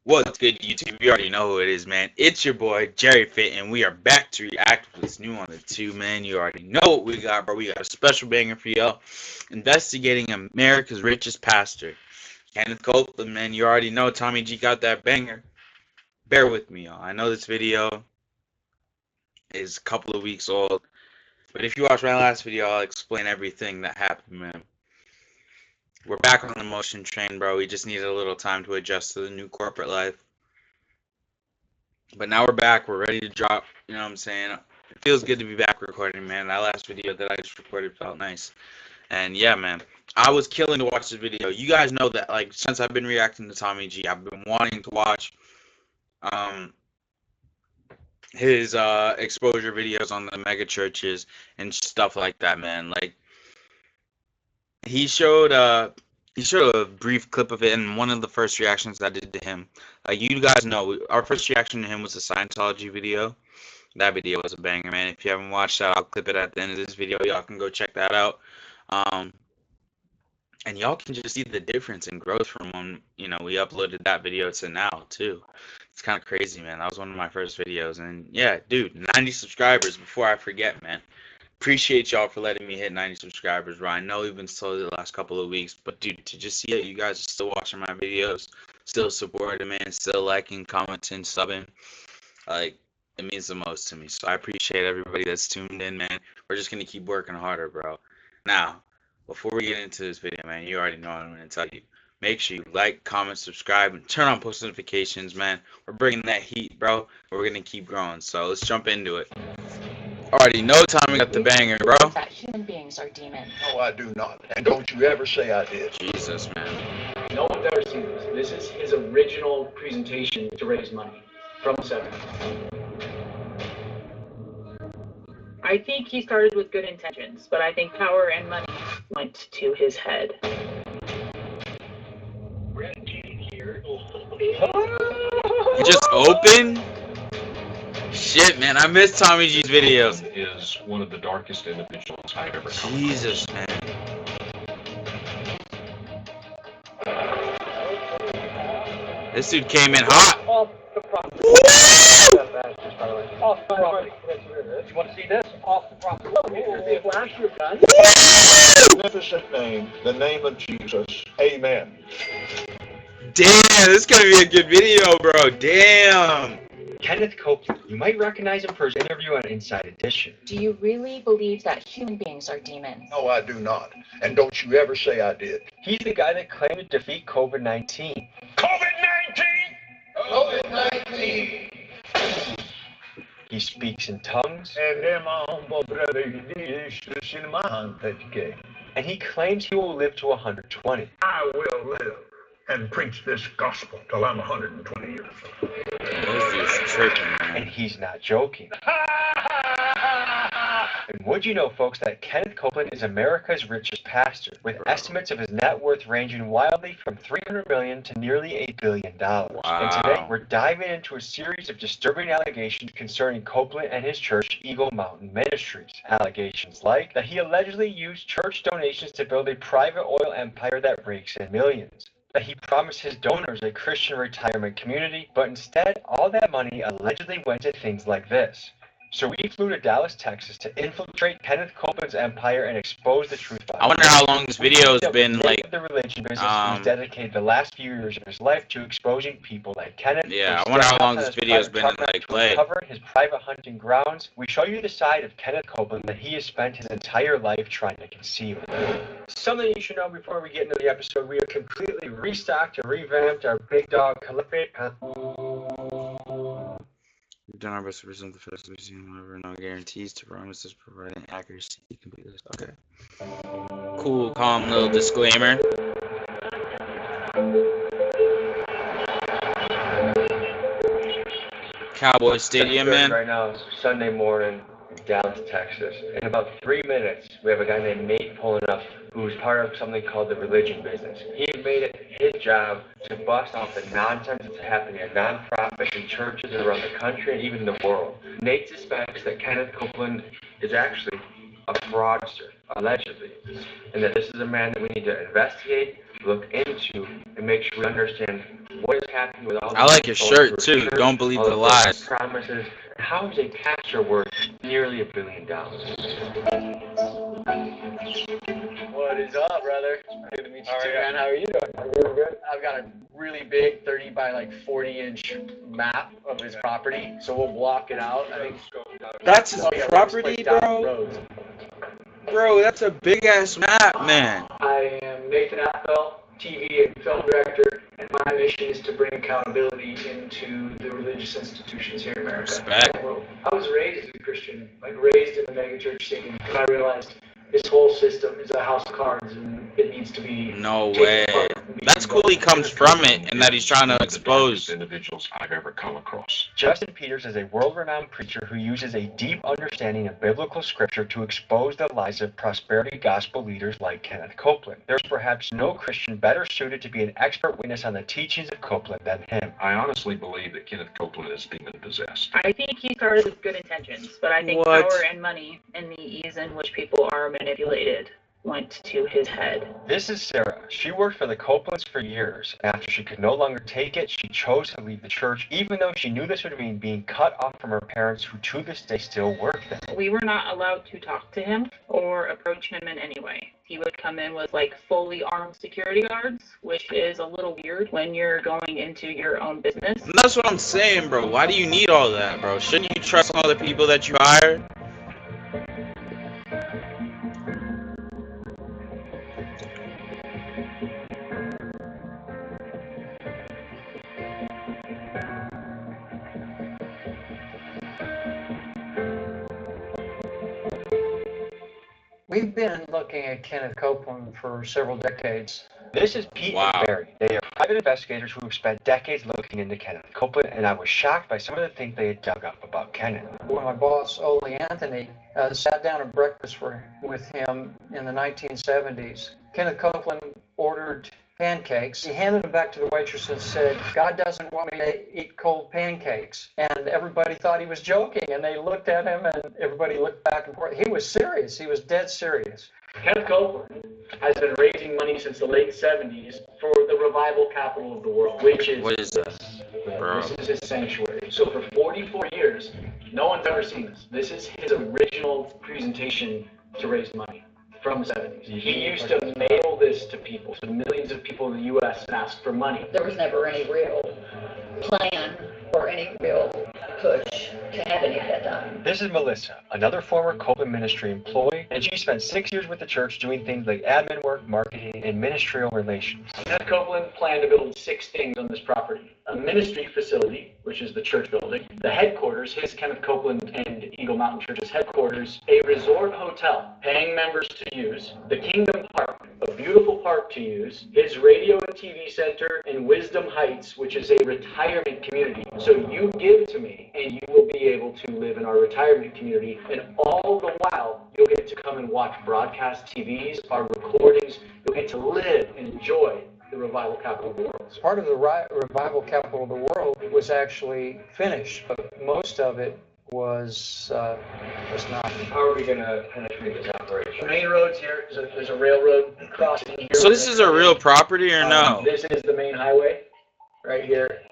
What's good, YouTube? You already know who it is, man. It's your boy, Jerry Fit, and we are back to react with this new on the 2, man. You already know what we got, bro. We got a special banger for y'all. Investigating America's richest pastor, Kenneth Copeland, man. You already know Tommy G got that banger. Bear with me, y'all. I know this video is a couple of weeks old, but if you watch my last video, I'll explain everything that happened, man. We're back on the motion train, bro. We just needed a little time to adjust to the new corporate life. But now we're back. We're ready to drop. You know what I'm saying? It feels good to be back recording, man. That last video that I just recorded felt nice. And yeah, man, I was killing to watch this video. You guys know that, like, since I've been reacting to Tommy G, I've been wanting to watch his exposure videos on the mega churches and stuff like that, man. Like, he showed a brief clip of it in one of the first reactions I did to him. Like, you guys know, our first reaction to him was a Scientology video. That video was a banger, man. If you haven't watched that, I'll clip it at the end of this video. Y'all can go check that out. And y'all can just see the difference in growth from when, you know, we uploaded that video to now, too. It's kind of crazy, man. That was one of my first videos. And yeah, dude, 90 subscribers before I forget, man. Appreciate y'all for letting me hit 90 subscribers, bro. I know we've been slow the last couple of weeks, but dude, to just see that you guys are still watching my videos, still supporting, man, still liking, commenting, subbing, like, it means the most to me. So I appreciate everybody that's tuned in, man. We're just gonna keep working harder, bro. Now, before we get into this video, man, you already know what I'm gonna tell you. Make sure you like, comment, subscribe, and turn on post notifications, man. We're bringing that heat, bro. We're gonna keep growing. So let's jump into it. Already know Tommy got the banger, bro. That human beings are demons. No, I do not. And don't you ever say I did. Jesus, man. No one's ever seen this. This is his original presentation to raise money from the 70s. I think he started with good intentions, but I think power and money went to his head. We're gonna get in here. He just opened? Shit, man, I miss Tommy G's videos. Is one of the darkest individuals I've ever come across. Jesus, man. This dude came in hot. Off the property. Off the property. You want to see this? Off the property. Flash your gun. Magnificent name, the name of Jesus. Amen. Damn, this is gonna be a good video, bro. Damn. Kenneth Copeland. You might recognize him for his interview on Inside Edition. Do you really believe that human beings are demons? No, I do not. And don't you ever say I did. He's the guy that claimed to defeat COVID-19. COVID-19! COVID-19! He speaks in tongues. And he claims he will live to 120. I will live and preach this gospel till I'm 120 years old. This dude's tripping, man. And he's not joking. And would you know, folks, that Kenneth Copeland is America's richest pastor, with estimates of his net worth ranging wildly from $300 million to nearly $8 billion. Wow. And today, we're diving into a series of disturbing allegations concerning Copeland and his church, Eagle Mountain Ministries. Allegations like that he allegedly used church donations to build a private oil empire that rakes in millions. That he promised his donors a Christian retirement community, but instead, all that money allegedly went to things like this. So we flew to Dallas, Texas to infiltrate Kenneth Copeland's empire and expose the truth. I wonder how long this video has been, like, the religion business. He's dedicated the last few years of his life to exposing people like Kenneth. Yeah, I wonder how long this video has been in, like, play. Covering his private hunting grounds, we show you the side of Kenneth Copeland that he has spent his entire life trying to conceal. Something you should know before we get into the episode, we have completely restocked and revamped our Big Dog Collector. We've done our best to present the facts we've seen, however, no guarantees to promises providing accuracy. Completely. Okay. Cool, calm little disclaimer. Cowboy Stadium, man. Right now, it's Sunday morning, Dallas, Texas. In about 3 minutes, we have a guy named Nate pulling up, who's part of something called the religion business. He made it his job to bust off the nonsense that's happening at nonprofits and churches around the country and even the world. Nate suspects that Kenneth Copeland is actually a fraudster, allegedly, and that this is a man that we need to investigate, look into and make sure we understand what is happening with all I like your shirt too. Don't believe the lies. promises. How is a pastor worth nearly $1 billion? What is up, brother? Good to meet you too, man. How are you doing? I'm doing good. I've got a really big 30 by like 40-inch map of his property, so we'll block it out. I think That's his we'll property, split down the bro. roads. Bro, that's a big ass map, man. I am Nathan Appel, TV and film director, and my mission is to bring accountability into the religious institutions here in America. Respect. I was raised as a Christian, like raised in the megachurch setting, and I realized this whole system is a house of cards and it needs to be No taken way. apart. That's cool he comes from it and that he's trying to One of the darkest expose. individuals I've ever come across. Justin Peters is a world-renowned preacher who uses a deep understanding of biblical scripture to expose the lies of prosperity gospel leaders like Kenneth Copeland. There's perhaps no Christian better suited to be an expert witness on the teachings of Copeland than him. I honestly believe that Kenneth Copeland is demon-possessed. I think he started with good intentions, but I think What? power and money and the ease in which people are manipulated went to his head. This is Sarah. She worked for the Copelands for years. After she could no longer take it, she chose to leave the church, even though she knew this would mean being cut off from her parents, who to this day still work there. We were not allowed to talk to him or approach him in any way. He would come in with like fully armed security guards, which is a little weird when you're going into your own business. And that's what I'm saying, bro. Why do you need all that, bro? Shouldn't you trust all the people that you hire? We've been looking at Kenneth Copeland for several decades. This is Pete Wow. and Barry. They are private investigators who have spent decades looking into Kenneth Copeland, and I was shocked by some of the things they had dug up about Kenneth. When my boss, Ole Anthony, sat down at breakfast with him in the 1970s, Kenneth Copeland ordered pancakes. He handed them back to the waitress and said, "God doesn't want me to eat cold pancakes." And everybody thought he was joking, and they looked at him, and everybody looked back and forth. He was serious. He was dead serious. Kenneth Copeland has been raising money since the late 70s for the revival capital of the world, which is What is this, bro? This is his sanctuary. So for 44 years, no one's ever seen this. This is his original presentation to raise money from the 70s. He used to mail this to people, to millions of people in the U.S. and ask for money. There was never any real plan or any real push to have any of that done. This is Melissa, another former Copeland ministry employee, and she spent 6 years with the church doing things like admin work, marketing, and ministerial relations. Kenneth Copeland planned to build 6 things on this property. A ministry facility, which is the church building, the headquarters, his Kenneth Copeland and Eagle Mountain Church's headquarters, a resort hotel, paying members to use, the Kingdom Park, a beautiful park to use, his radio and TV center, and Wisdom Heights, which is a retirement community. So you give to me, and you will be able to live in our retirement community, and all the while, you'll get to come and watch broadcast TVs, our recordings, you'll get to live and enjoy the revival capital of the world. Part of the revival capital of the world was actually finished, but most of it was not. How are we going to penetrate this operation? The main roads here, there's a railroad crossing here. So this is a real property or no? This is the main highway, right here.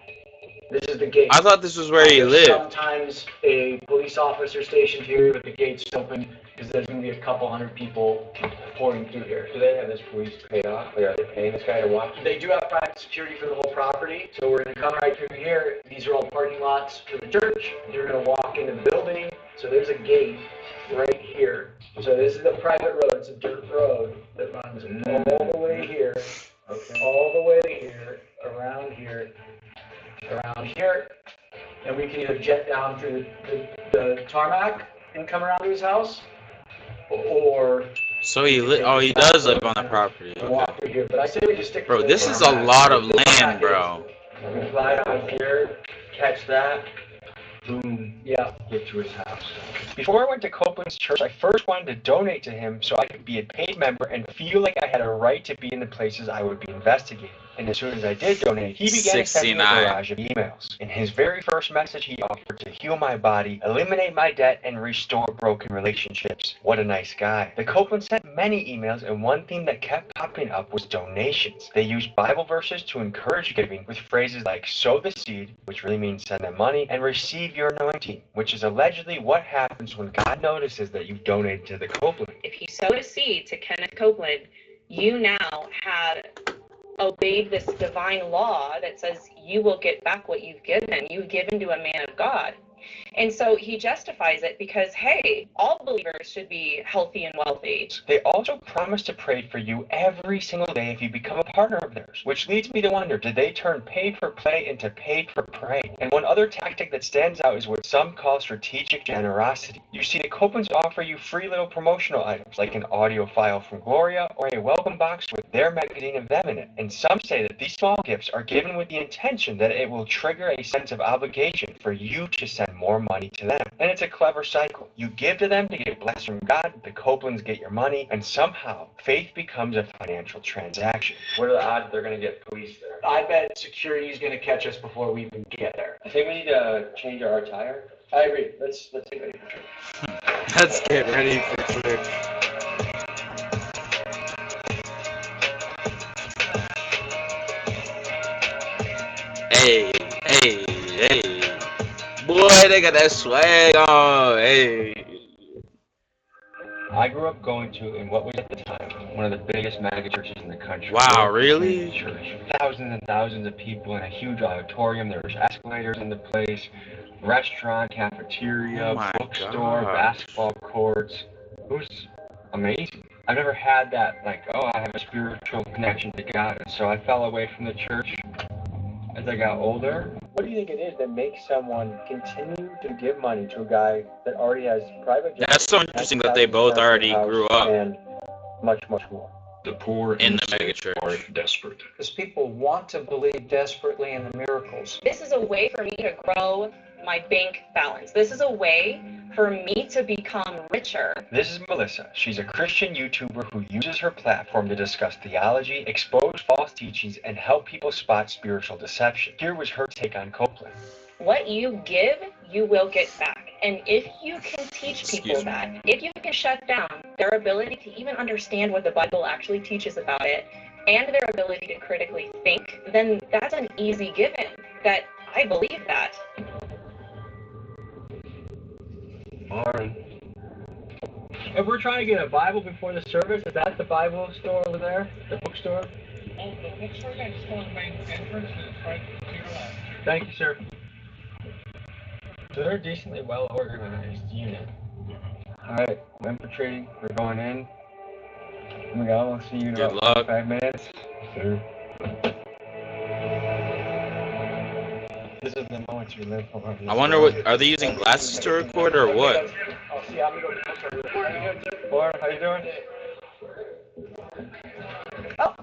This is the gate. I thought this was where he There's lived. sometimes a police officer stationed here, but the gate's open because there's going to be a couple hundred people pouring through here. Do they have this police paid off? Like, are they paying this guy to watch? They do have private security for the whole property, so we're going to come right through here. These are all parking lots for the church. You're going to walk into the building, so there's a gate right here. So this is the private road. It's a dirt road that runs all the way here, all the way here, around here, and we can either jet down through the tarmac and come around to his house, or So he he does live on the property. walk through here. But I say we just stick. Bro, to this the is a lot of land, bro. We fly out here, catch that, boom, Yeah. get to his house. Before I went to Copeland's church, I first wanted to donate to him so I could be a paid member and feel like I had a right to be in the places I would be investigating. And as soon as I did donate, he began to send me a 69. barrage of emails. In his very first message, he offered to heal my body, eliminate my debt, and restore broken relationships. What a nice guy. The Copeland sent many emails, and one theme that kept popping up was donations. They used Bible verses to encourage giving with phrases like sow the seed, which really means send them money, and receive your anointing, which is allegedly what happens when God notices that you've donated to the Copeland. If you sow a seed to Kenneth Copeland, you now have obeyed this divine law that says you will get back what you've given. You've given to a man of God. And so he justifies it because, hey, all believers should be healthy and wealthy. They also promise to pray for you every single day if you become a partner of theirs, which leads me to wonder, did they turn paid for play into paid for pray? And one other tactic that stands out is what some call strategic generosity. You see, the Copelands offer you free little promotional items, like an audio file from Gloria or a welcome box with their magazine of them in it. And some say that these small gifts are given with the intention that it will trigger a sense of obligation for you to send more money to them. And it's a clever cycle. You give to them to get blessed from God, the Copelands get your money, and somehow faith becomes a financial transaction. What are the odds they're going to get police there? I bet security is going to catch us before we even get there. I think we need to change our attire. I agree. Let's get ready for trip. Let's get ready for trip. Hey, hey, hey. Boy, they got that swag on. Hey. I grew up going to, in what was at the time, one of the biggest mega churches in the country. Wow, really? Church. Thousands and thousands of people in a huge auditorium. There was escalators in the place, restaurant, cafeteria, bookstore, basketball courts. It was amazing. I've never had that, like, oh, I have a spiritual connection to God. And so I fell away from the church as I got older. What do you think it is that makes someone continue to give money to a guy that already has private jets? That's so interesting that they both already grew up. And much, much more. The poor in the megachurch are desperate. Because people want to believe desperately in the miracles. This is a way for me to grow my bank balance. This is a way for me to become richer. This is Melissa. She's a Christian YouTuber who uses her platform to discuss theology, expose false teachings, and help people spot spiritual deception. Here was her take on Copeland. What you give, you will get back. And if you can teach people that, if you can shut down their ability to even understand what the Bible actually teaches about it, and their ability to critically think, then that's an easy given. That I believe that. If we're trying to get a Bible before the service, is that the Bible store over there? The bookstore? Oh, the bookstore next door to the main entrance is right to your left. Thank you, sir. So they're a decently well organized unit. Alright, I'm infiltrating. We're going in. Oh my God, I'll see you in about 5 minutes. Sure. This is the moment you live for. I wonder what, are they using glasses to record or what? I'll see how how you doing? Oh,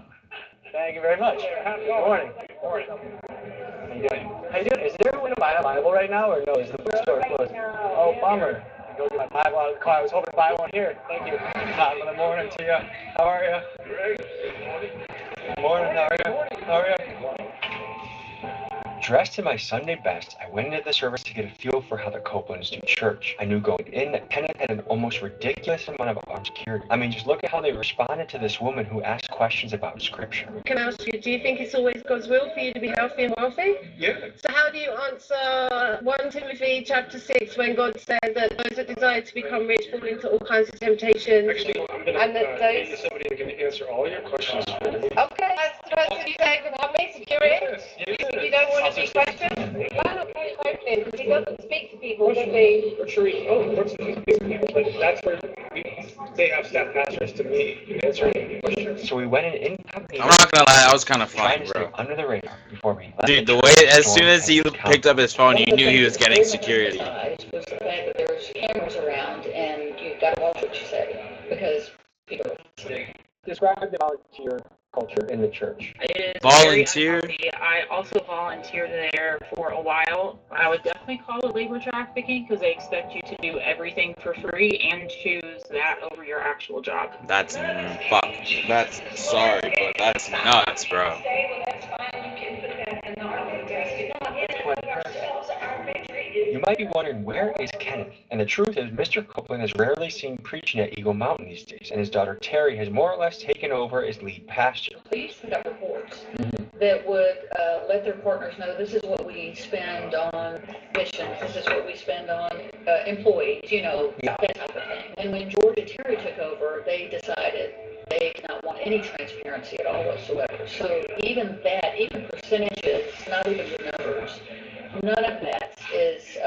thank you very much. Good morning. How you doing? How you doing? Is there a way to buy a Bible right now, or no? Is the bookstore closed? Oh, bummer. I go get my Bible out of the car. I was hoping to buy one here. Thank you. Top of the morning to you. How are you? Good morning. How are you? How are you? Dressed in my Sunday best, I went into the service to get a feel for how the Copelands do church. I knew going in that Kenneth had an almost ridiculous amount of armed security. I mean, just look at how they responded to this woman who asked questions about scripture. Can I ask you, do you think it's always God's will for you to be healthy and wealthy? Yeah. So how do you answer 1 Timothy chapter 6 when God said that those that desire to become rich fall into all kinds of temptations? Actually, I'm going to need somebody who can answer all your questions. Okay, that's the person you take and have me, security. Yes, You don't want to be questioned? Why not Kenneth Copeland? Because he doesn't speak to people, does he? That's where they have staff pastors to me answer questions. So we went in incognito. I'm not gonna lie, that was kind of trying funny, to bro. stay under the radar before we left. Dude, the way, as soon as he picked up his phone, you knew he was getting security. Was the fact that there's cameras around and you've got to watch what you say because people. Describe the volunteer culture in the church. It is Volunteer? very unhealthy. I also volunteered there for a while. I would definitely call it labor trafficking because they expect you to do everything for free and choose that over your actual job. That's fuck. That's sorry, but that's nuts, bro. You might be wondering, where is Kenneth? And the truth is, Mr. Copeland is rarely seen preaching at Eagle Mountain these days, and his daughter Terry has more or less taken over as lead pastor. They used to put out reports that would let their partners know this is what we spend on missions, this is what we spend on employees, that type of thing. And when George and Terry took over, they decided they did not want any transparency at all whatsoever. So even percentages, not even the numbers, none of that is,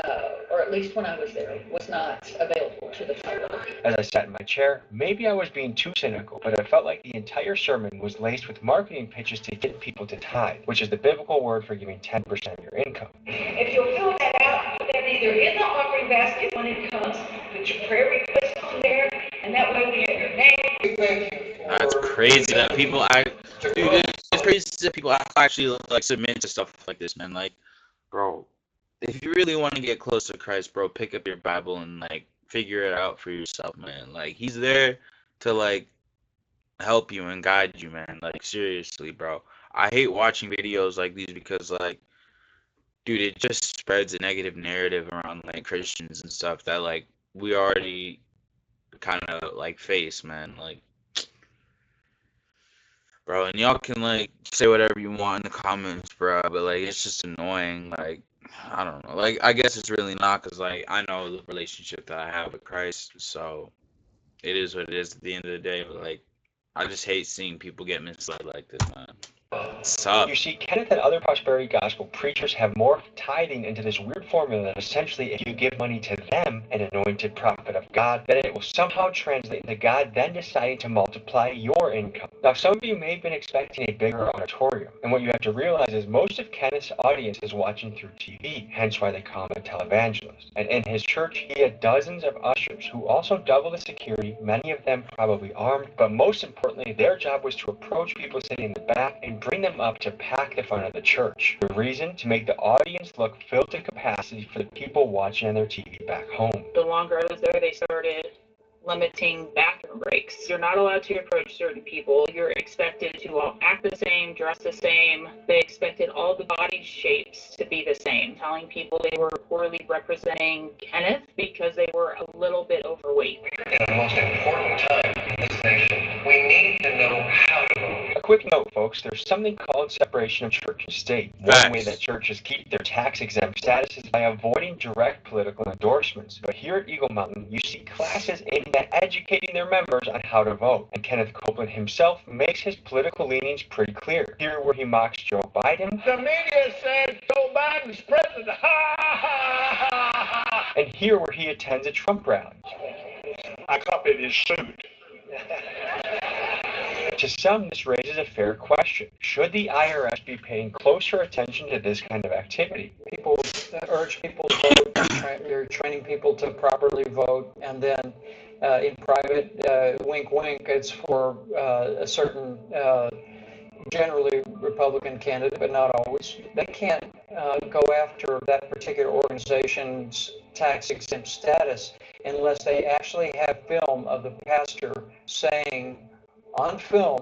or at least when I was there, was not available to the public. As I sat in my chair, maybe I was being too cynical, but I felt like the entire sermon was laced with marketing pitches to get people to tithe, which is the biblical word for giving 10% of your income. If you'll fill that out, put that either in the offering basket when it comes, put your prayer request on there, and that way we have your name. That's crazy that people dude, it's crazy that people actually like submit to stuff like this, man. Like, bro, if you really want to get close to Christ, bro, pick up your Bible and like figure it out for yourself, man. Like, he's there to like help you and guide you, man. Like, seriously, bro. I hate watching videos like these because like, dude, it just spreads a negative narrative around like Christians and stuff that like we already kind of like face, man. Like, bro, and y'all can like say whatever you want in the comments, bro, but like it's just annoying. Like, I don't know. Like, I guess it's really not, because like I know the relationship that I have with Christ, so it is what it is at the end of the day. But like, I just hate seeing people get misled like this, man. You see, Kenneth and other prosperity gospel preachers have morphed tithing into this weird formula that essentially, if you give money to them, an anointed prophet of God, then it will somehow translate into God then deciding to multiply your income. Now, some of you may have been expecting a bigger auditorium, and what you have to realize is most of Kenneth's audience is watching through TV, hence why they call him a televangelist. And in his church, he had dozens of ushers who also doubled as security, many of them probably armed, but most importantly, their job was to approach people sitting in the back and bring them up to pack the front of the church. The reason? To make the audience look filled to capacity for the people watching on their TV back home. The longer I was there, they started limiting bathroom breaks. You're not allowed to approach certain people. You're expected to all act the same, dress the same. They expected all the body shapes to be the same, telling people they were poorly representing Kenneth because they were a little bit overweight. In the most important time in this nation, we need to know how to vote. A quick note, folks, there's something called separation of church and state. One way that churches keep their tax-exempt status is by avoiding direct political endorsements. But here at Eagle Mountain, you see classes aimed at educating their members on how to vote. And Kenneth Copeland himself makes his political leanings pretty clear. Here where he mocks Joe Biden. The media said Joe Biden's president. Ha ha ha ha. And here where he attends a Trump rally. I copied his suit. To some, this raises a fair question. Should the IRS be paying closer attention to this kind of activity? People urge people to vote. They're training people to properly vote, and then in private, wink, wink, it's for a certain, generally Republican candidate, but not always. They can't go after that particular organization's tax-exempt status unless they actually have film of the pastor saying on film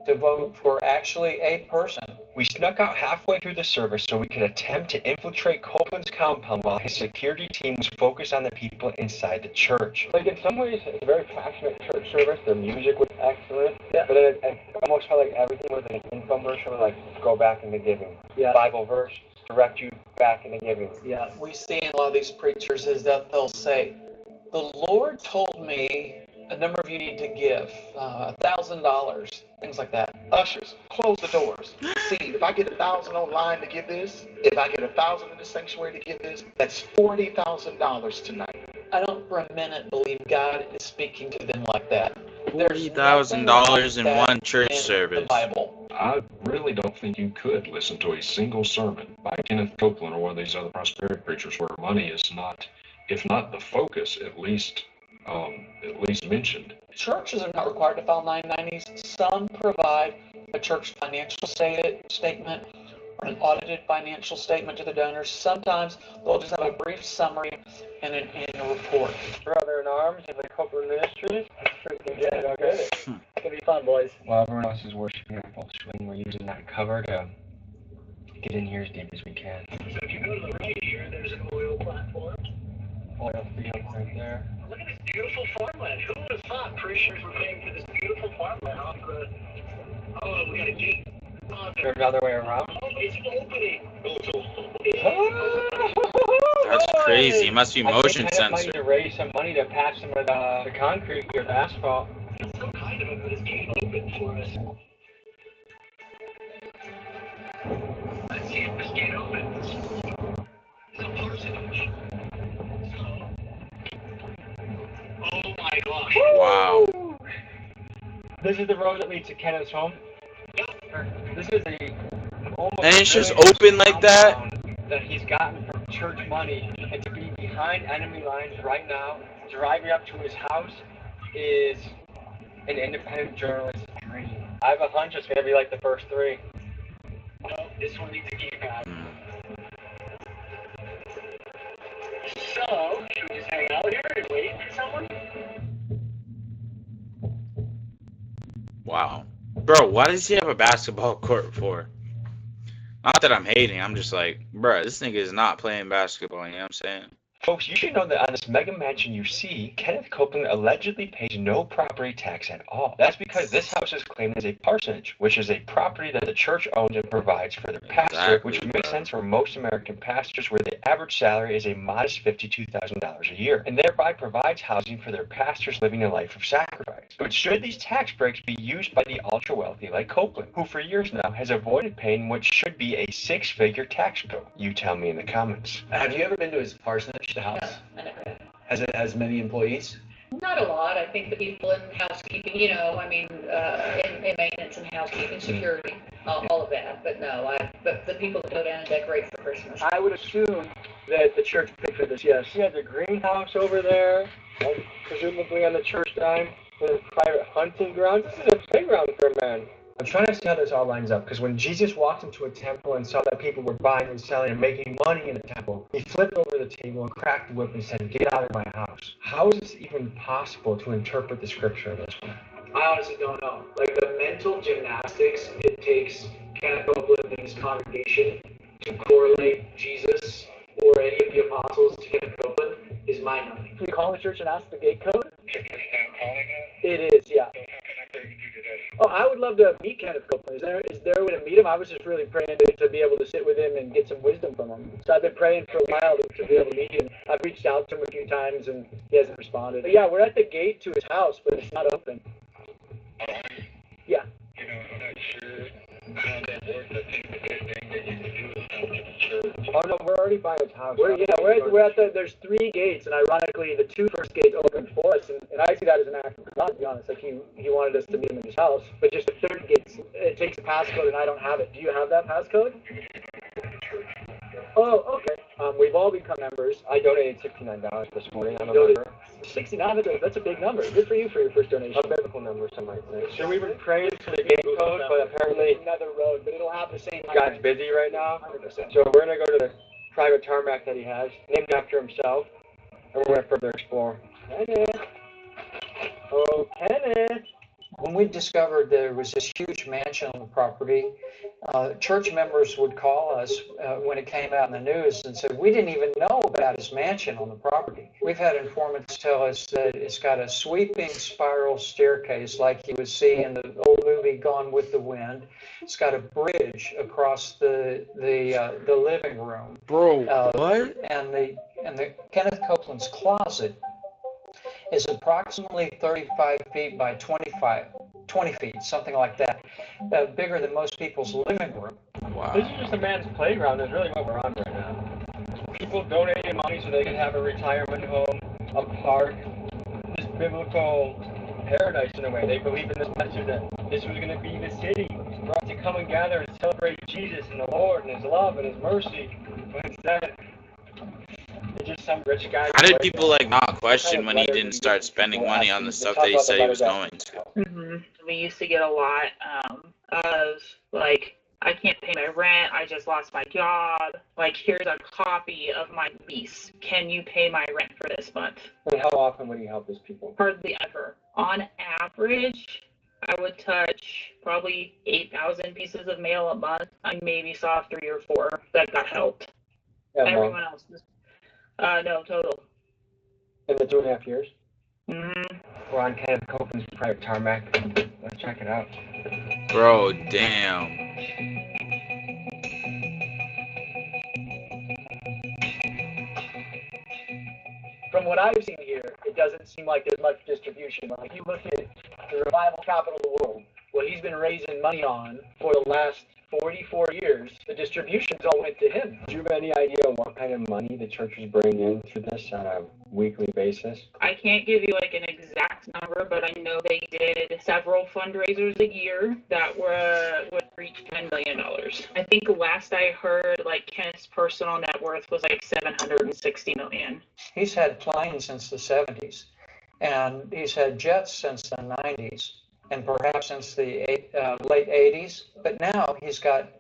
to vote for actually a person. We snuck out halfway through the service so we could attempt to infiltrate Copeland's compound while his security team was focused on the people inside the church. Like, in some ways, it's a very passionate church service. The music was excellent, but then it almost felt like everything was like an infomercial, like go back into giving. Yeah. Bible verse, direct you back into giving. Yeah, we see in a lot of these preachers is that they'll say, the Lord told me a number of you need to give $1,000, things like that. Ushers, close the doors. See, if I get 1,000 online to give this, if I get 1,000 in the sanctuary to give this, that's $40,000 tonight. I don't for a minute believe God is speaking to them like that. $40,000 in one church service. I really don't think you could listen to a single sermon by Kenneth Copeland or one of these other prosperity preachers where money is not, if not the focus, at least mentioned. Churches are not required to file 990s. Some provide a church financial statement or an audited financial statement to the donors. Sometimes they'll just have a brief summary and an annual report. Brother in arms of the Copeland Ministries. It's gonna be fun, boys. While everyone else is worshiping in full swing, we're using that cover to get in here as deep as we can. So if you go to the right here, there's an oil platform. there. Look at this beautiful farmland. Who would have thought parishioners were paying for this beautiful farmland off the... Oh, we got a gate. Oh, Or the other way around. Oh, it's opening. That's crazy. It must be motion I think sensor. might to raise some money to patch some of the concrete or the asphalt. It's so kind of him that this gate opened for us. Let's see if this gate opens. It's a parsonage. Oh my gosh. Wow. This is the road that leads to Kenneth's home. This is a almost And it's just open like that? That he's gotten from church money, and to be behind enemy lines right now, driving up to his house, is an independent journalist's dream. I have a hunch it's going to be like the first three. Well, this one needs a keypad. So, should we just hang out here and wait for someone? Wow. Bro, why does he have a basketball court for? Not that I'm hating, I'm just like, bro, this nigga is not playing basketball, you know what I'm saying? Folks, you should know that on this mega mansion you see, Kenneth Copeland allegedly pays no property tax at all. That's because this house is claimed as a parsonage, which is a property that the church owns and provides for their pastor, which makes sense for most American pastors where the average salary is a modest $52,000 a year, and thereby provides housing for their pastors living a life of sacrifice. But should these tax breaks be used by the ultra-wealthy like Copeland, who for years now has avoided paying what should be a six-figure tax bill? You tell me in the comments. Have you ever been to his parsonage, the house? No, I never have. Has it has many employees? Not a lot. I think the people in housekeeping, in maintenance and housekeeping, security, all of that. But no, but the people that go down and decorate for Christmas. I would assume that the church paid for this, yes. She has a greenhouse over there, presumably on the church dime, with a private hunting ground. This is a playground for a man. I'm trying to see how this all lines up, because when Jesus walked into a temple and saw that people were buying and selling and making money in the temple, he flipped over the table and cracked the whip and said, "Get out of my house." How is this even possible to interpret the scripture in this way? I honestly don't know. Like the mental gymnastics it takes Kenneth Copeland and his congregation to correlate Jesus or any of the apostles to Kenneth Copeland is mind-numbing. Can you call the church and ask the gate code? It is, yeah. Oh, I would love to meet Kenneth Copeland. Is there a way to meet him? I was just really praying to be able to sit with him and get some wisdom from him. So I've been praying for a while to be able to meet him. I've reached out to him a few times and he hasn't responded. But yeah, we're at the gate to his house, but it's not open. Yeah. I'm not sure how that works. I think the big thing that you can do is come to the church. Oh no, we're already by his house. We're at there's three gates, and ironically, the two first gates opened for us, and I see that as an act of God, to be honest. Like he wanted us to meet him in his house, but just the third gate, it takes a passcode, and I don't have it. Do you have that passcode? Oh, okay. We've all become members. I donated $69 this morning. I'm a member. 69, that's a big number. Good for you for your first donation. A biblical number, some might say. So we've been praying for the gate code, but apparently another road, but it'll have the same. God's busy right now. 100%. So we're gonna go to the private tarmac that he has, named after himself, and we're gonna further explore. Kenneth. Oh, Kenneth. When we discovered there was this huge mansion on the property, church members would call us when it came out in the news and said, "We didn't even know about his mansion on the property." We've had informants tell us that it's got a sweeping spiral staircase like you would see in the old movie Gone with the Wind. It's got a bridge across the living room. Bro, what? And the Kenneth Copeland's closet is approximately 35 feet by 20 feet, something like that, bigger than most people's living room. Wow. This is just a man's playground is really what we're on right now. People donating money so they can have a retirement home, a park, this biblical paradise in a way. They believe in this message that this was going to be the city for us to come and gather and celebrate Jesus and the Lord and his love and his mercy. But instead, just some rich guy. How did people not question when he didn't start spending money on the stuff that he said he was going to? Mm-hmm. We used to get a lot of I can't pay my rent. I just lost my job. Here's a copy of my lease. Can you pay my rent for this month? And how often would he help those people? Hardly ever. On average, I would touch probably 8,000 pieces of mail a month. I maybe saw 3 or 4 that got helped. Yeah, everyone else was no total. In the 2.5 years? Mm-hmm. We're on Kenneth Copeland's private tarmac. Let's check it out. Bro, damn. From what I've seen here, it doesn't seem like there's much distribution. Like you look at the revival capital of the world, what he's been raising money on for the last 44 years, the distributions all went to him. Do you have any idea what kind of money the church is bringing in through this on a weekly basis? I can't give you like an exact number, but I know they did several fundraisers a year that would reach $10 million. I think last I heard, like Kenneth's personal net worth was like $760 million. He's had planes since the 70s, and he's had jets since the 90s, and perhaps since the late 80s. But now he's got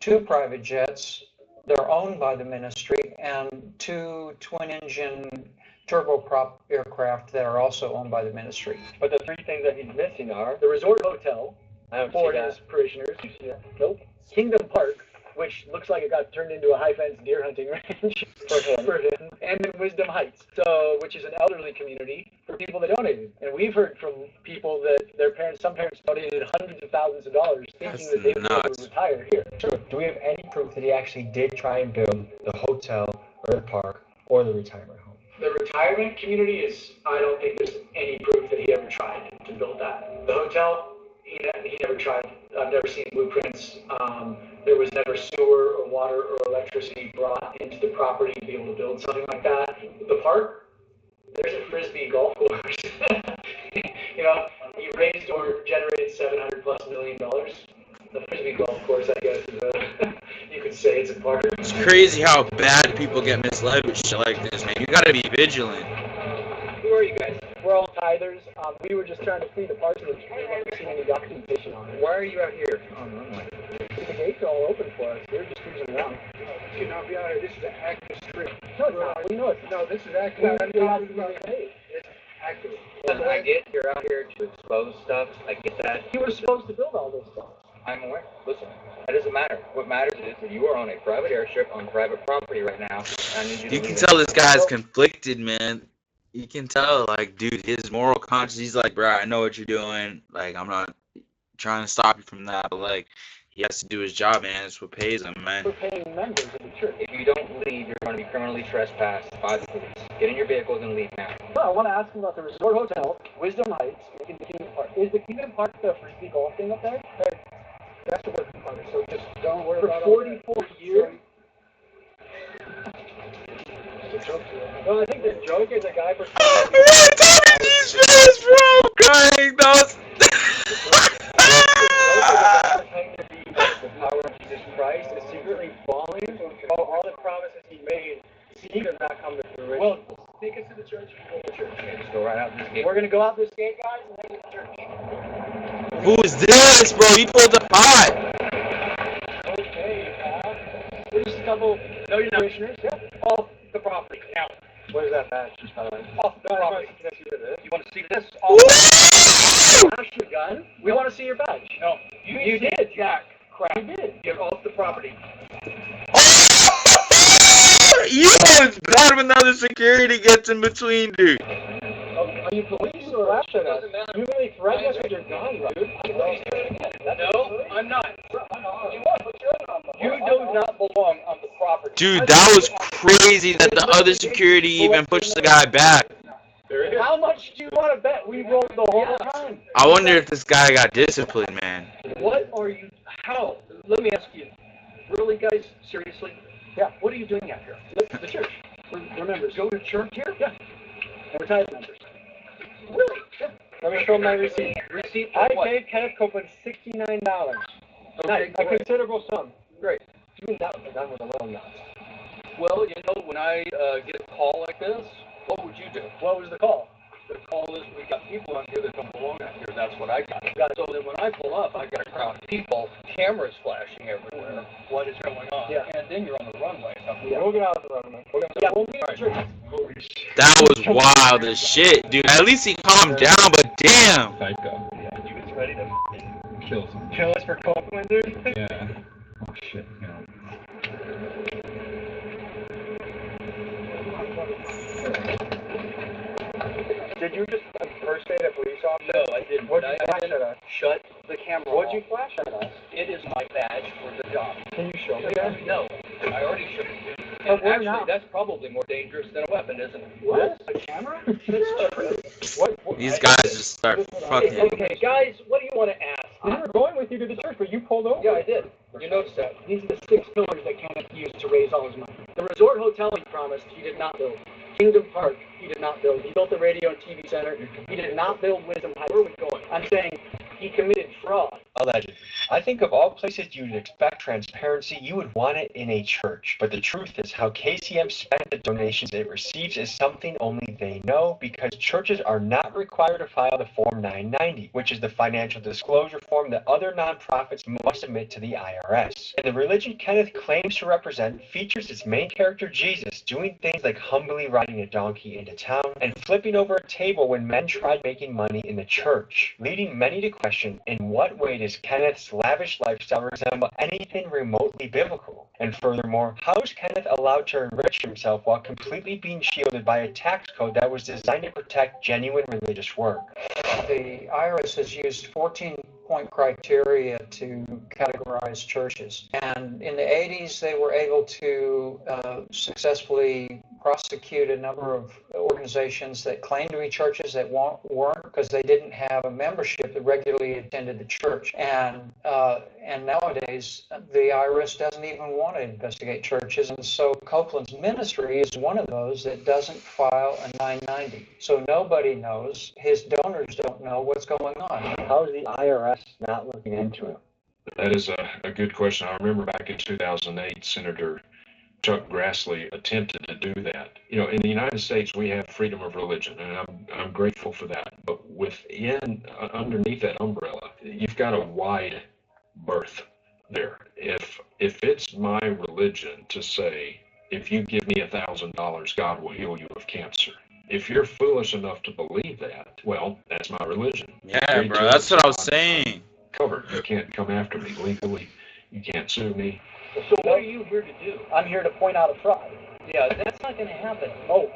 2 private jets. They're owned by the ministry, and 2 twin-engine turboprop aircraft that are also owned by the ministry. But the 3 things that he's missing are The resort hotel for see his parishioners. You see that? Nope. Kingdom Park, which looks like it got turned into a high-fence deer hunting range for him. And then Wisdom Heights, which is an elderly community for people that donated. And we've heard from people that some parents donated hundreds of thousands of dollars thinking that they would retire here. Sure. Do we have any proof that he actually did try and build the hotel or the park or the retirement home? The retirement community I don't think there's any proof that he ever tried to build that. The hotel, he never tried. I've never seen blueprints. There was never sewer or water or electricity brought into the property to be able to build something like that. The park, there's a Frisbee golf course. He raised or generated $700+ million. The Frisbee golf course, I guess, is you could say it's a park. It's crazy how bad people get misled with shit like this, man. You gotta be vigilant. Who are you guys? We're all tithers. We were just trying to free the parsonage. We haven't seen any documentation on it. Why are you out here? The gates are all open for us. We're just cruising around. You should not be out here. This is an active strip. No, it's not. We know it's No, this is active. It's active. Listen, I get you're out here to expose stuff. I get that. He was supposed to build all this stuff. I'm aware. Listen, that doesn't matter. What matters is that you are on a private airstrip on private property right now. I need you to You can leave tell it. this guy's conflicted, man. You can tell, like, dude, his moral conscience, he's like, bro, I know what you're doing. Like, I'm not trying to stop you from that, but, like, he has to do his job, man. That's what pays him, man. We're paying members of the church. If you don't leave, you're going to be criminally trespassed by the police. Get in your vehicles and leave now. No, I want to ask him about the resort hotel, Wisdom Heights, and the Kingdom Park. Is the Kingdom Park the Frisbee golf thing up there? That's the working part. So just don't worry about it. For 44 years. No, I think the joke is a guy for. These guys, bro, crying those. The power of Jesus Christ is secretly falling. All the promises he made seem to not come to fruition. Well, take us to the church. Go to the church. Okay, just go right out this gate. We're gonna go out this gate, guys, and then to the church. Who is this, bro? He pulled a pot. Okay, we're just a couple. No, you're not. Commissioners. Yeah. Off the property. Now, what is that badge? Just by the way. Off the property. You want to see this? Flash your gun. We want to see your badge. No, you did, Jack. Crap. You did. You're off the property. You know it's bad when another security gets in between, dude. Are you police or flash at us? You really threaten us with your gun, dude. No, I'm not. You do not belong on the property. Dude, that was crazy that the other security even pushed the guy back. How much do you want to bet we rolled the whole time? I wonder if this guy got disciplined, man. What are you? How? Let me ask you. Really, guys? Seriously? Yeah. What are you doing out here? The church. We're members. Go to church here? Yeah. And we're tithe members. Really? Yeah. Let me show my receipt. Receipt for what? I paid Kenneth Copeland $69. Okay, a considerable sum. Great. Even that was a little nuts. Well, when I get a call like this, what would you do? What was the call? The call is we got people on here that don't belong out here. That's what I got. So then when I pull up, I got a crowd of people, cameras flashing everywhere. What is going on? Yeah. And then you're on the runway. Yeah, we'll get out of the runway. Yeah, we'll meet at church. That was wild as shit, dude. At least he calmed down, but damn. Psycho. Yeah, you was ready to kill some. Kill us for Copeland, dude? Yeah. Oh shit, Did you just impersonate a police officer? No, I didn't. What'd you flash at us? Shut the camera What'd off. you flash at us? It is my badge for the job. Can you show me that? No, I already showed you. But And where actually, now? that's probably more dangerous than a weapon, isn't it? What? A camera? What? These guys just start fucking. Okay, guys, what do you want to ask? We were going with you to the church, but you pulled over. Yeah, I did. You noticed that. These are the 6 pillars that Kenneth used to raise all his money. The resort hotel he promised, he did not build. Kingdom Park, he did not build. He built the radio and TV center. He did not build Wisdom High. Where are we going? I'm saying he committed fraud. Allegedly. I think of all places you'd expect transparency, you would want it in a church. But the truth is, how KCM spent the donations it receives is something only they know, because churches are not required to file the Form 990, which is the financial disclosure form that other nonprofits must submit to the IRS. And the religion Kenneth claims to represent features its main character, Jesus, doing things like humbly riding a donkey into town and flipping over a table when men tried making money in the church, leading many to question, in what way does Kenneth's lavish lifestyle resemble anything remotely biblical? And furthermore, how is Kenneth allowed to enrich himself while completely being shielded by a tax code that was designed to protect genuine religious work? The IRS has used 14-point criteria to categorize churches. And in the 80s, they were able to successfully prosecute a number of organizations that claimed to be churches that weren't, because they didn't have a membership that regularly attended the church. And nowadays, the IRS doesn't even want to investigate churches. And so Copeland's ministry is one of those that doesn't file a 990. So nobody knows. His donors don't know what's going on. How is the IRS not looking into it? That is a good question. I remember back in 2008, Senator Chuck Grassley attempted to do that. You know, in the United States, we have freedom of religion, and I'm grateful for that. But underneath that umbrella, you've got a wide berth there. If it's my religion to say, if you give me $1,000, God will heal you of cancer. If you're foolish enough to believe that, well, that's my religion. Yeah, bro, that's what I was saying. Covered. You can't come after me legally. You can't sue me. So what are you here to do? I'm here to point out a fraud. Yeah, that's not going to happen. Oh,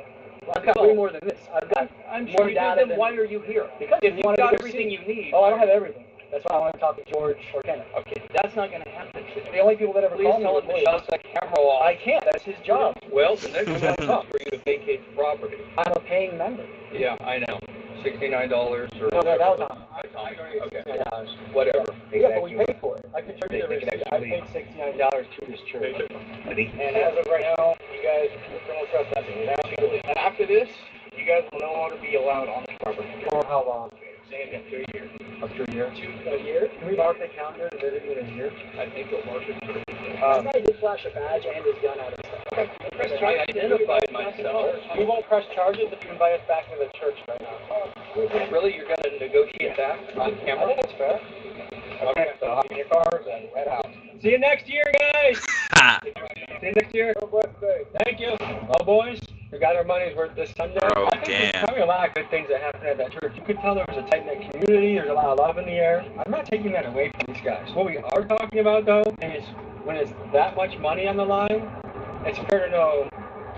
I've got way more than this. I've got I'm more sure you data do. Then than... why are you here? Because if you you've wanted got to go everything see. you need. Oh, I don't have everything. That's why I want to talk to George or Kenneth. Okay, that's not going to happen. The only people that ever Please call me tell are him to shut the camera off. I can't. That's his job. Well, the next time I talk for you to vacate the property. I'm a paying member. Yeah, I know. $69 or No, that was on. Okay. Whatever. Yeah, but we paid for it. I contributed the receipt. I paid $69 to this church. And as of right now, you guys are criminal trespassing. And after this, you guys will no longer be allowed on the property. For how long? Saying up to a year. Up to a year? A year? Can we mark the calendar and live it in a year? I think you'll mark it. This guy did flash a badge and his gun out and stuff. I identified myself. We won't press charges if you invite us back to the church right now. Really? You're going to negotiate that on I camera? think that's fair. Okay, so hop in your cars and head out. See you next year, guys! See you next year. Thank you. Well, boys, we got our money's worth this Sunday. Oh, I think there's probably a lot of good things that happened at that church. You could tell there was a tight-knit community. There's a lot of love in the air. I'm not taking that away from these guys. What we are talking about, though, is when it's that much money on the line, it's fair to know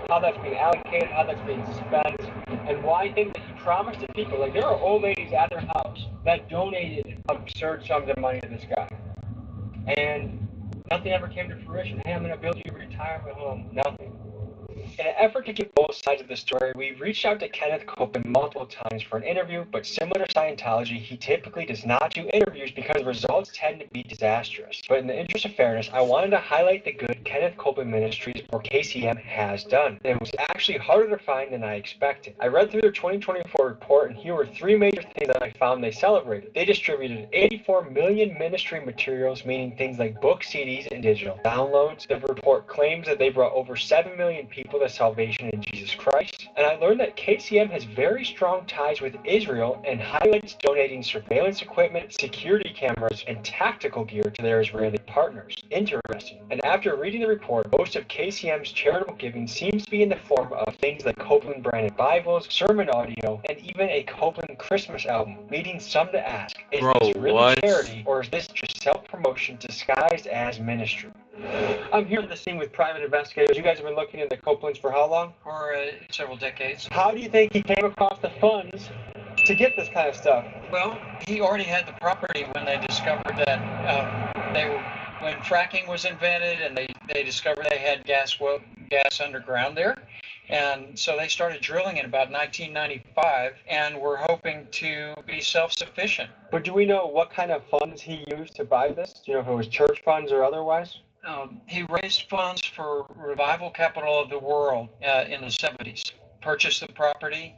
how that's being allocated, how that's being spent, and why things that he promised to people. Like, there are old ladies at their house that donated absurd sums of money to this guy. And nothing ever came to fruition. Hey, I'm going to build you a retirement home. Nothing. In an effort to get both sides of the story, we've reached out to Kenneth Copeland multiple times for an interview, but similar to Scientology, he typically does not do interviews because the results tend to be disastrous. But in the interest of fairness, I wanted to highlight the good Kenneth Copeland Ministries, or KCM, has done. And it was actually harder to find than I expected. I read through their 2024 report, and here were 3 major things that I found they celebrated. They distributed 84 million ministry materials, meaning things like books, CDs, and digital downloads. The report claims that they brought over 7 million people to salvation in Jesus Christ. And I learned that KCM has very strong ties with Israel and highlights donating surveillance equipment, security cameras, and tactical gear to their Israeli partners. Interesting. And after reading the report, most of KCM's charitable giving seems to be in the form of things like Copeland branded Bibles, sermon audio, and even a Copeland Christmas album, leading some to ask, is this really charity, or is this just self-promotion disguised as ministry? I'm here on the scene with private investigators. You guys have been looking into Copeland's for how long? For several decades. How do you think he came across the funds to get this kind of stuff? Well, he already had the property when they discovered that when fracking was invented, and they discovered they had gas underground there. And so they started drilling in about 1995, and we're hoping to be self-sufficient. But do we know what kind of funds he used to buy this? Do you know if it was church funds or otherwise? He raised funds for Revival Capital of the World in the 70s. Purchased the property.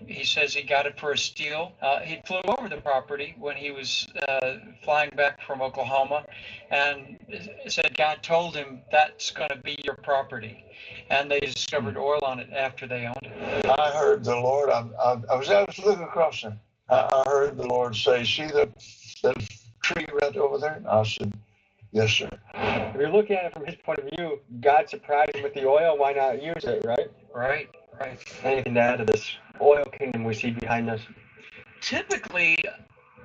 He says he got it for a steal. He flew over the property when he was flying back from Oklahoma, and said God told him that's going to be your property. And they discovered oil on it after they owned it. I heard the Lord, I was looking across there. I heard the Lord say, see the tree right over there? I said, yes, sir. If you're looking at it from his point of view, God surprised him with the oil, why not use it, right? Right. Anything to add to this oil kingdom we see behind us? Typically,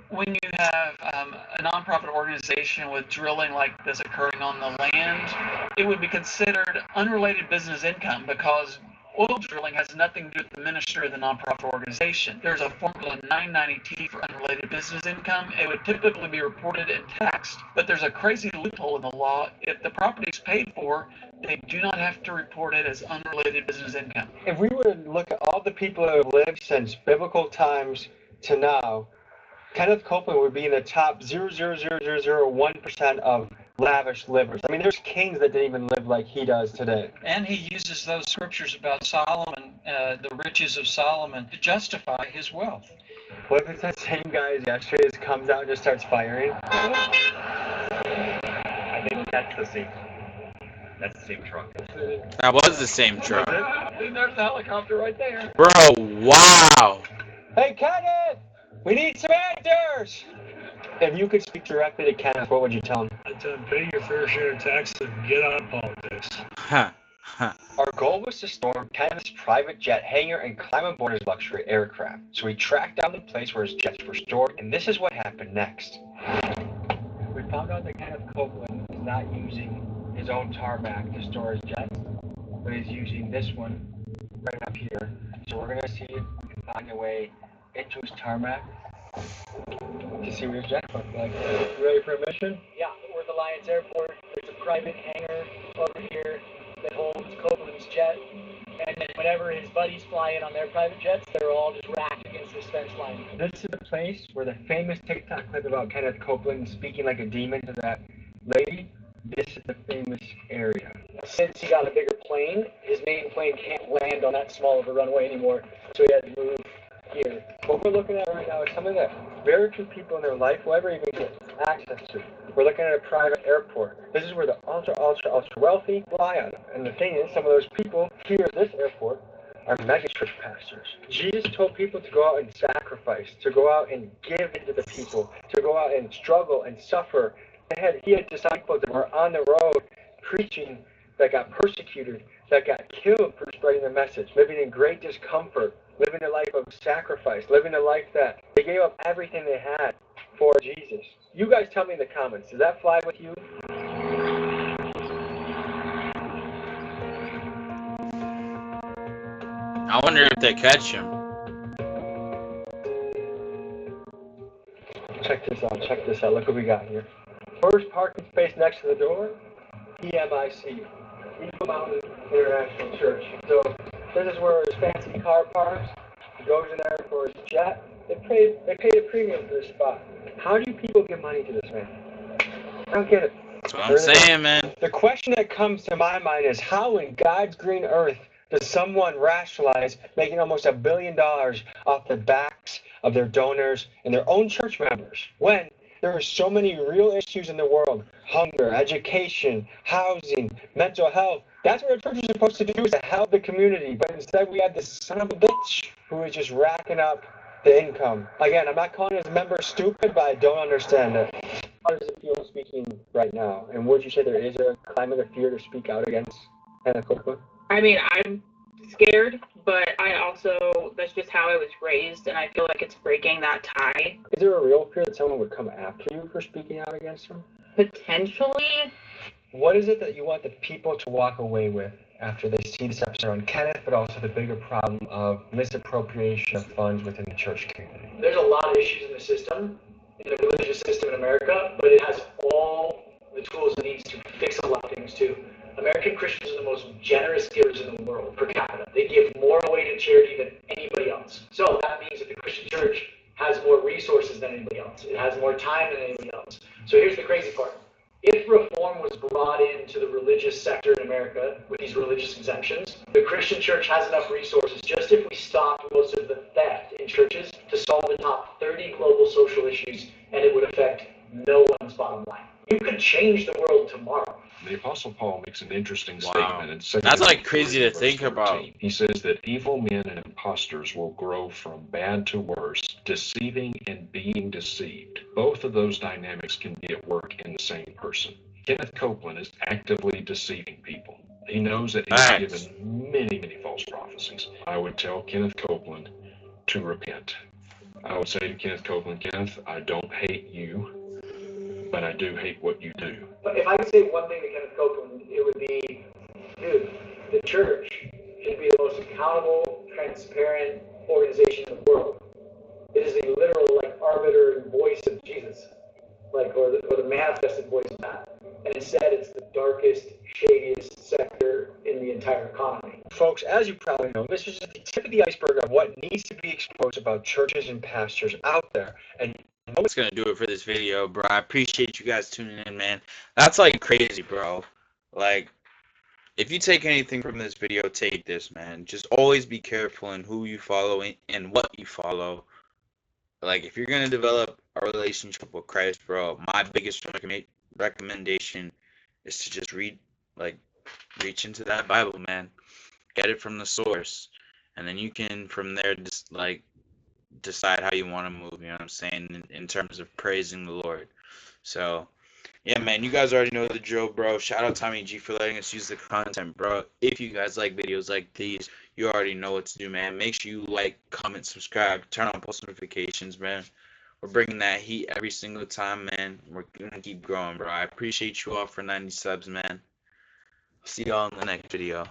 when you have a nonprofit organization with drilling like this occurring on the land, it would be considered unrelated business income, because oil drilling has nothing to do with the ministry of the nonprofit organization. There's a formula 990T for unrelated business income. It would typically be reported and taxed, but there's a crazy loophole in the law. If the property is paid for, they do not have to report it as unrelated business income. If we were to look at all the people that have lived since biblical times to now, Kenneth Copeland would be in the top 0.00001% of lavish livers. I mean, there's kings that didn't even live like he does today. And he uses those scriptures about Solomon, the riches of Solomon, to justify his wealth. What if it's that same guy as yesterday that comes out and just starts firing? I think that's the same. That's the same truck. That was the same truck. There's the helicopter right there. Bro, wow. Hey, Kenneth! We need some answers! If you could speak directly to Kenneth, what would you tell him? I'd tell him, pay your fair share of taxes and get out of politics. Our goal was to storm Kenneth's private jet hangar and climb aboard his luxury aircraft. So we tracked down the place where his jets were stored, and this is what happened next. We found out that Kenneth Copeland is not using his own tarmac to store his jets, but he's using this one right up here. So we're going to see if we can find a way into his tarmac to see what his jets look like. You ready for a mission? Yeah, we're at the Alliance Airport. There's a private hangar over here that holds Copeland's jet. And then whenever his buddies fly in on their private jets, they're all just racked against this fence line. This is the place where the famous TikTok clip about Kenneth Copeland speaking like a demon to that lady, this is the famous area. Since he got a bigger plane, his main plane can't land on that small of a runway anymore, so he had to move here. What we're looking at right now is something that very few people in their life will ever even get access to. We're looking at a private airport. This is where the ultra wealthy fly on. And the thing is, some of those people here at this airport are megachurch pastors. Jesus told people to go out and sacrifice, to go out and give into the people, to go out and struggle and suffer. He had disciples that were on the road preaching that got persecuted, that got killed for spreading the message, living in great discomfort, living a life of sacrifice, living a life that they gave up everything they had for Jesus. You guys tell me in the comments, does that fly with you? I wonder if they catch him. Check this out, look what we got here. First parking space next to the door, EMIC, Eagle Mountain International Church. So this is where his fancy car parks. He goes in there for his jet. They paid a premium for this spot. How do people give money to this man? I don't get it. That's what I'm saying, man. The question that comes to my mind is, how in God's green earth does someone rationalize making almost $1 billion off the backs of their donors and their own church members when there are so many real issues in the world? Hunger, education, housing, mental health. That's what our church is supposed to do, is to help the community. But instead we have this son of a bitch who is just racking up the income. Again, I'm not calling his members stupid, but I don't understand it. How does it feel speaking right now? And would you say there is a climate of fear to speak out against Kenneth Copeland? I mean, I'm scared, but I also, that's just how I was raised, and I feel like it's breaking that tie. Is there a real fear that someone would come after you for speaking out against him? Potentially, What is it that you want the people to walk away with after they see this episode on Kenneth, but also the bigger problem of misappropriation of funds within the church community? There's a lot of issues in the system, in the religious system in America, but it has all the tools it needs to fix a lot of things too. American Christians are the most generous givers in the world per capita. They give more away to charity than anybody else. So that means that the Christian church has more resources than anybody else. It has more time than anybody else. So here's the crazy part. If reform was brought into the religious sector in America with these religious exemptions, the Christian church has enough resources, just if we stopped most of the theft in churches, to solve the top 30 global social issues, and it would affect no one's bottom line. You could change the world tomorrow. The Apostle Paul makes an interesting statement in 2 That's like Timothy crazy 3, to verse think 13. about. He says that evil men and impostors will grow from bad to worse, deceiving and being deceived. Both of those dynamics can be at work in the same person. Kenneth Copeland is actively deceiving people. He knows that he's given many, many false prophecies. I would tell Kenneth Copeland to repent. I would say to Kenneth Copeland, Kenneth, I don't hate you, but I do hate what you do. But if I could say one thing to Kenneth Copeland, it would be, dude, the church should be the most accountable, transparent organization in the world. It is the literal, arbiter and voice of Jesus, or the manifested voice of that. And instead, it's the darkest, shadiest sector in the entire economy. Folks, as you probably know, this is just the tip of the iceberg of what needs to be exposed about churches and pastors out there. And That's gonna do it for this video, bro. I appreciate you guys tuning in, man. That's like crazy, bro. Like, if you take anything from this video, take this, man. Just always be careful in who you follow and what you follow. Like, if you're gonna develop a relationship with Christ, bro, my biggest recommendation is to just reach into that Bible, man. Get it from the source, and then you can from there just decide how you want to move. You know what I'm saying in terms of praising the Lord. So. Yeah, man, you guys already know the drill, bro. Shout out Tommy G for letting us use the content, bro. If you guys like videos like these, you already know what to do, man. Make sure you like, comment, subscribe, turn on post notifications, man. We're bringing that heat every single time, man. We're going to keep growing, bro. I appreciate you all for 90 subs, man. See y'all in the next video.